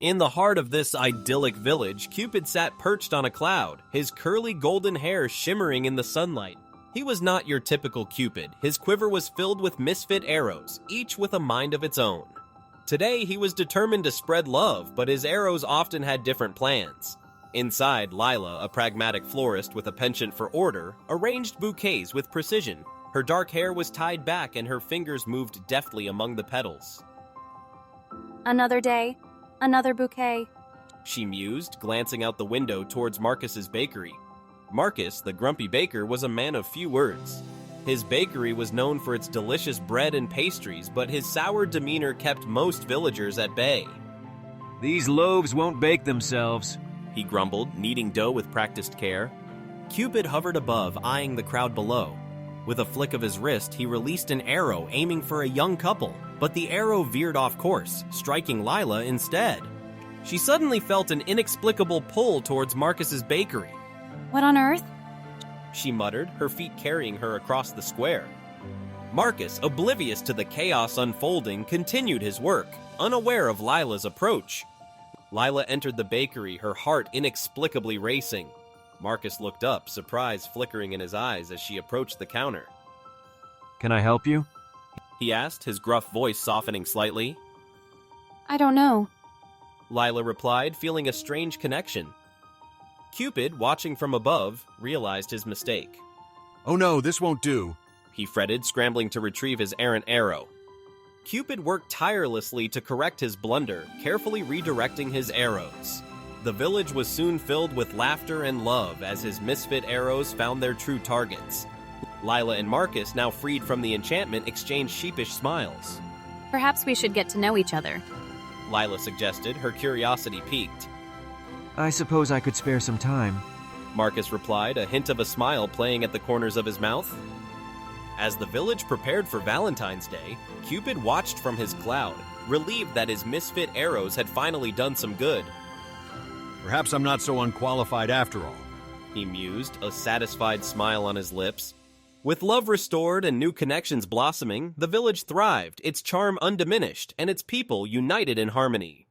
In the heart of this idyllic village, Cupid sat perched on a cloud, his curly golden hair shimmering in the sunlight. He was not your typical Cupid. His quiver was filled with misfit arrows, each with a mind of its own. Today, he was determined to spread love, but his arrows often had different plans. Inside, Lila, a pragmatic florist with a penchant for order, arranged bouquets with precision. Her dark hair was tied back and her fingers moved deftly among the petals. Another day, another bouquet. She mused, glancing out the window towards Marcus's bakery. Marcus, the grumpy baker, was a man of few words. His bakery was known for its delicious bread and pastries, but his sour demeanor kept most villagers at bay. "These loaves won't bake themselves," he grumbled, kneading dough with practiced care. Cupid hovered above, eyeing the crowd below. With a flick of his wrist, he released an arrow aiming for a young couple, but the arrow veered off course, striking Lila instead. She suddenly felt an inexplicable pull towards Marcus's bakery. What on earth? She muttered, her feet carrying her across the square. Marcus, oblivious to the chaos unfolding, continued his work, unaware of Lila's approach. Lila entered the bakery, her heart inexplicably racing. Marcus looked up, surprise flickering in his eyes as she approached the counter. "Can I help you?" he asked, his gruff voice softening slightly. I don't know. Lila replied, feeling a strange connection. Cupid, watching from above, realized his mistake. "Oh no, this won't do," he fretted, scrambling to retrieve his errant arrow. Cupid worked tirelessly to correct his blunder, carefully redirecting his arrows. The village was soon filled with laughter and love as his misfit arrows found their true targets. Lila and Marcus, now freed from the enchantment, exchanged sheepish smiles. Perhaps we should get to know each other. Lila suggested, her curiosity piqued. "I suppose I could spare some time," Marcus replied, a hint of a smile playing at the corners of his mouth. As the village prepared for Valentine's Day, Cupid watched from his cloud, relieved that his misfit arrows had finally done some good. "Perhaps I'm not so unqualified after all," he mused, a satisfied smile on his lips. With love restored and new connections blossoming, the village thrived, its charm undiminished, and its people united in harmony.